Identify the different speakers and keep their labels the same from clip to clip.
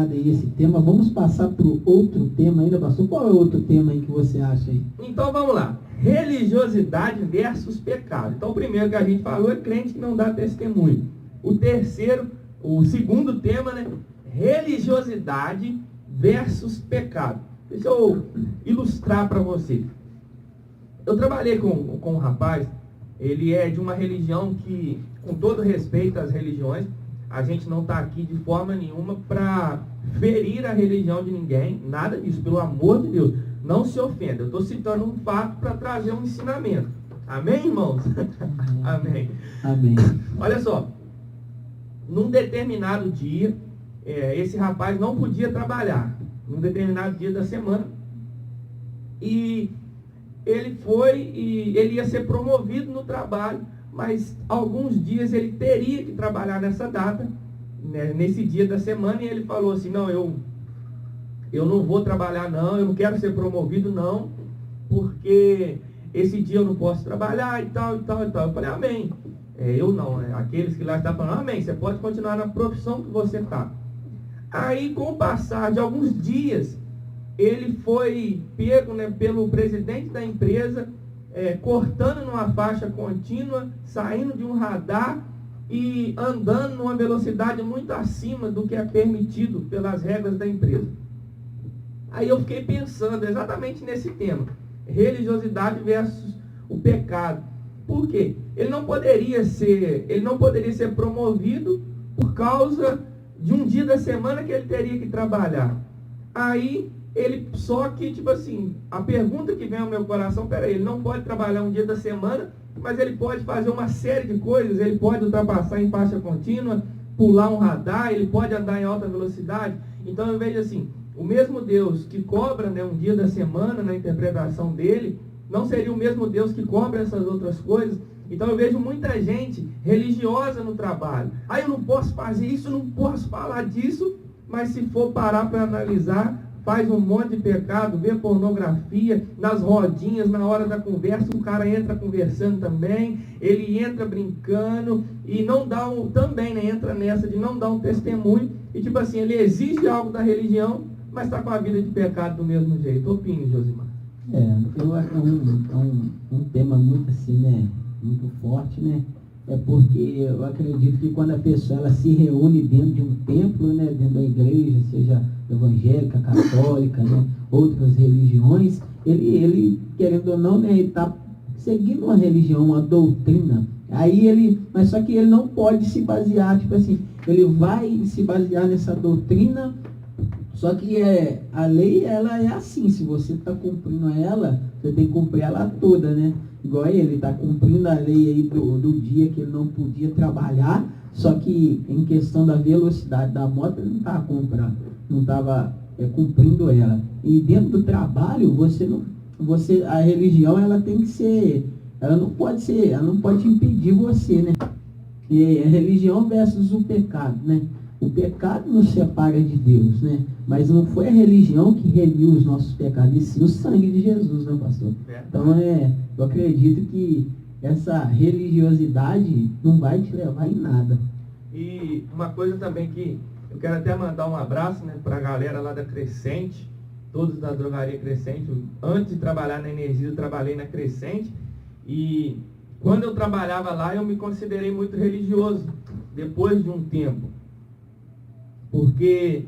Speaker 1: aí esse tema. Vamos passar para o outro tema ainda, pastor. Qual é o outro tema aí que você acha aí?
Speaker 2: Então vamos lá. Religiosidade versus pecado. Então o primeiro que a gente falou é crente que não dá testemunho. O segundo tema, né? Religiosidade versus pecado. Deixa eu ilustrar para você. Eu trabalhei com um rapaz, ele é de uma religião que, com todo respeito às religiões, a gente não está aqui de forma nenhuma para ferir a religião de ninguém, nada disso, pelo amor de Deus, não se ofenda. Eu estou citando um fato para trazer um ensinamento. Amém, irmãos? Amém.
Speaker 1: Amém.
Speaker 2: Olha só, num determinado dia, esse rapaz não podia trabalhar, num determinado dia da semana, e ele ele ia ser promovido no trabalho, mas alguns dias ele teria que trabalhar nessa data, né, nesse dia da semana, e ele falou assim, não, eu não vou trabalhar não, eu não quero ser promovido não, porque esse dia eu não posso trabalhar e tal, e tal, e tal. Eu falei, amém. Eu não, né? Aqueles que lá estão falando, amém, você pode continuar na profissão que você está. Aí, com o passar de alguns dias, ele foi pego, né, pelo presidente da empresa, cortando numa faixa contínua, saindo de um radar e andando numa velocidade muito acima do que é permitido pelas regras da empresa. Aí eu fiquei pensando exatamente nesse tema, religiosidade versus o pecado. Por quê? Ele não poderia ser promovido por causa de um dia da semana que ele teria que trabalhar. Aí só que, tipo assim, a pergunta que vem ao meu coração, peraí, ele não pode trabalhar um dia da semana, mas ele pode fazer uma série de coisas, ele pode ultrapassar em faixa contínua, pular um radar, ele pode andar em alta velocidade. Então eu vejo assim, o mesmo Deus que cobra, né, um dia da semana na interpretação dele, não seria o mesmo Deus que cobra essas outras coisas. Então eu vejo muita gente religiosa no trabalho. Aí eu não posso fazer isso, não posso falar disso, mas se for parar para analisar, faz um monte de pecado, vê pornografia, nas rodinhas, na hora da conversa, o cara entra conversando também, ele entra brincando, e não dá também, né, entra nessa de não dar um testemunho, e tipo assim, ele exige algo da religião, mas está com a vida de pecado do mesmo jeito. Opine, Josimar.
Speaker 1: Eu acho que um tema muito assim, né, muito forte, né, porque eu acredito que quando a pessoa ela se reúne dentro de um templo, né, dentro da igreja, seja evangélica, católica, né, outras religiões, ele querendo ou não, né, ele está seguindo uma religião, uma doutrina. Mas só que ele não pode se basear, tipo assim, ele vai se basear nessa doutrina. Só que a lei, ela é assim, se você está cumprindo ela, você tem que cumprir ela toda, né? Igual ele está cumprindo a lei aí do dia que ele não podia trabalhar, só que em questão da velocidade da moto, ele não estava comprando, não estava cumprindo ela. E dentro do trabalho, a religião, ela tem que ser, ela não pode impedir você, né? E a religião versus o pecado, né? O pecado nos separa de Deus, né? Mas não foi a religião que remiu os nossos pecados, e sim o sangue de Jesus, né, pastor? Então, eu acredito que essa religiosidade não vai te levar em nada.
Speaker 2: E uma coisa também que eu quero até mandar um abraço, né, para a galera lá da Crescente, todos da Drogaria Crescente. Antes de trabalhar na Energia, eu trabalhei na Crescente, e quando eu trabalhava lá, eu me considerei muito religioso, depois de um tempo. Porque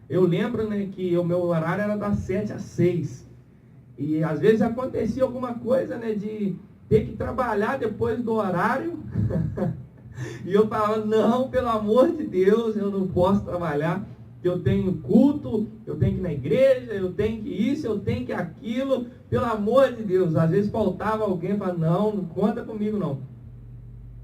Speaker 2: eu lembro, né, que o meu horário era das 7 às 6. E às vezes acontecia alguma coisa, né, de ter que trabalhar depois do horário. E eu falava, não, pelo amor de Deus, eu não posso trabalhar. Eu tenho culto, eu tenho que ir na igreja, eu tenho que isso, eu tenho que aquilo. Pelo amor de Deus. Às vezes faltava alguém e falava, não conta comigo não.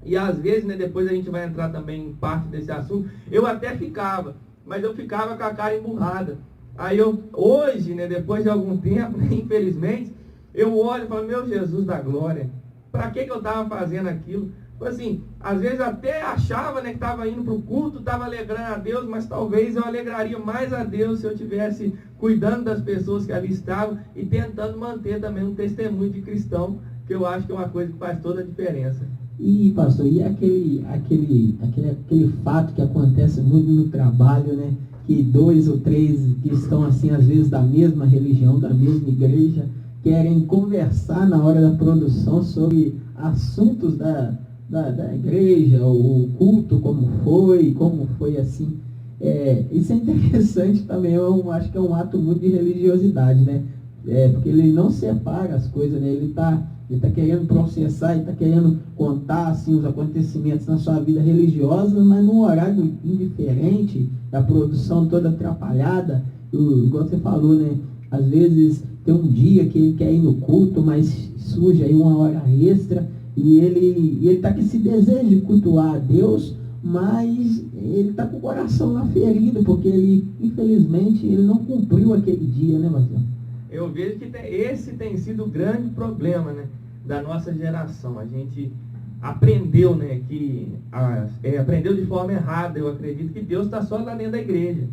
Speaker 2: E às vezes, né, depois a gente vai entrar também em parte desse assunto, eu até ficava, mas eu ficava com a cara emburrada. Aí hoje, né, depois de algum tempo, né, infelizmente, eu olho e falo, meu Jesus da glória, para que eu estava fazendo aquilo? Tipo assim, às vezes até achava, né, que estava indo para o culto, estava alegrando a Deus, mas talvez eu alegraria mais a Deus se eu estivesse cuidando das pessoas que ali estavam e tentando manter também um testemunho de cristão, que eu acho que é uma coisa que faz toda a diferença.
Speaker 1: E, pastor, e aquele fato que acontece muito no trabalho, né? que 2 ou 3 que estão assim, às vezes, da mesma religião, da mesma igreja, querem conversar na hora da produção sobre assuntos da igreja, o culto, como foi assim. Isso é interessante também, eu acho que é um ato muito de religiosidade, né? Porque ele não separa as coisas, né? Ele tá querendo processar, ele está querendo contar assim, os acontecimentos na sua vida religiosa, mas num horário indiferente, a produção toda atrapalhada, igual você falou, né? Às vezes tem um dia que ele quer ir no culto, mas surge aí uma hora extra, e ele está com esse desejo de cultuar a Deus, mas ele está com o coração lá ferido, porque ele, infelizmente, ele não cumpriu aquele dia, né, Marcelo?
Speaker 2: Eu vejo que esse tem sido o grande problema, né, da nossa geração. A gente aprendeu, né, aprendeu de forma errada. Eu acredito que Deus está só lá dentro da igreja.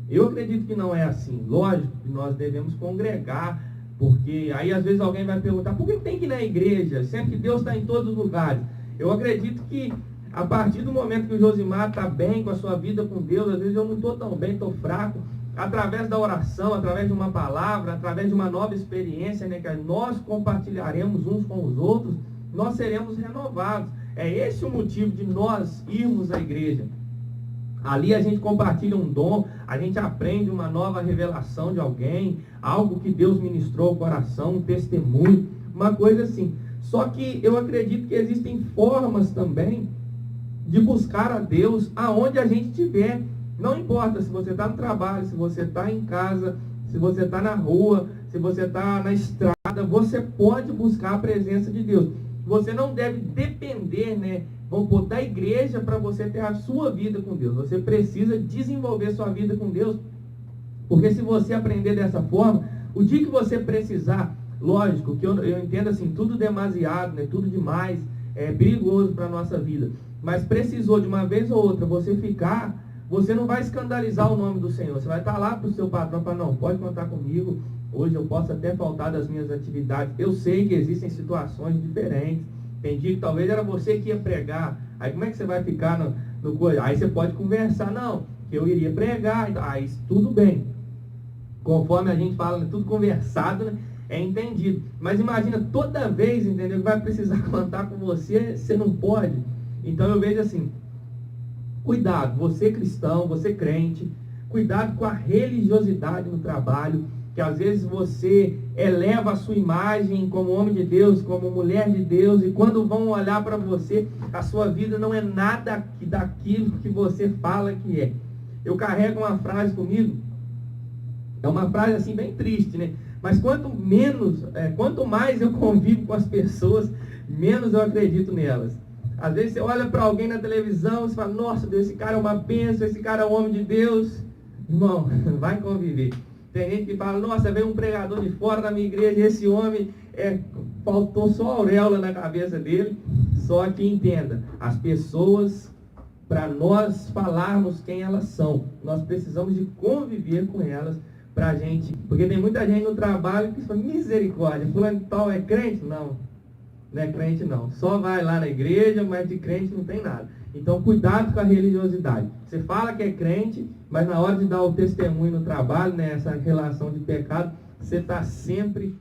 Speaker 2: Eu acredito que não é assim. Lógico que nós devemos congregar, porque aí às vezes alguém vai perguntar, por que tem que ir na igreja, sendo que Deus está em todos os lugares? Eu acredito que a partir do momento que o Josimar está bem com a sua vida com Deus, às vezes eu não estou tão bem, estou fraco, através da oração, através de uma palavra, através de uma nova experiência, né, que nós compartilharemos uns com os outros, nós seremos renovados. É esse o motivo de nós irmos à igreja. Ali a gente compartilha um dom, a gente aprende uma nova revelação de alguém, algo que Deus ministrou ao coração, um testemunho, uma coisa assim. Só que eu acredito que existem formas também de buscar a Deus aonde a gente estiver. Não importa se você está no trabalho, se você está em casa, se você está na rua, se você está na estrada, você pode buscar a presença de Deus. Você não deve depender, né, da igreja para você ter a sua vida com Deus. Você precisa desenvolver sua vida com Deus, porque se você aprender dessa forma, o dia que você precisar, lógico, que eu entendo assim, tudo demasiado, né, tudo demais, é perigoso para a nossa vida, mas precisou de uma vez ou outra você ficar, você não vai escandalizar o nome do Senhor. Você vai estar lá para o seu patrão e falar, não, pode contar comigo, hoje eu posso até faltar das minhas atividades. Eu sei que existem situações diferentes. Tem dia que talvez era você que ia pregar. Aí como é que você vai ficar no coisa? Aí você pode conversar, não, que eu iria pregar. Aí tudo bem. Conforme a gente fala, tudo conversado, né, é entendido. Mas imagina, toda vez, entendeu, que vai precisar contar com você, você não pode. Então eu vejo assim, cuidado, você cristão, você crente, cuidado com a religiosidade no trabalho, que às vezes você eleva a sua imagem como homem de Deus, como mulher de Deus, e quando vão olhar para você, a sua vida não é nada daquilo que você fala que é. Eu carrego uma frase comigo, é uma frase assim bem triste, né? Mas quanto mais eu convivo com as pessoas, menos eu acredito nelas. Às vezes você olha para alguém na televisão e você fala, nossa Deus, esse cara é uma bênção, esse cara é um homem de Deus. Irmão, vai conviver. Tem gente que fala, nossa, veio um pregador de fora da minha igreja, e esse homem, faltou só a auréola na cabeça dele. Só que entenda, as pessoas, para nós falarmos quem elas são, nós precisamos de conviver com elas pra gente, porque tem muita gente no trabalho que fala, misericórdia, fulano tal é crente? Não é crente não, só vai lá na igreja, mas de crente não tem nada. Então cuidado com a religiosidade. Você fala que é crente, mas na hora de dar o testemunho no trabalho, né, essa relação de pecado, você está sempre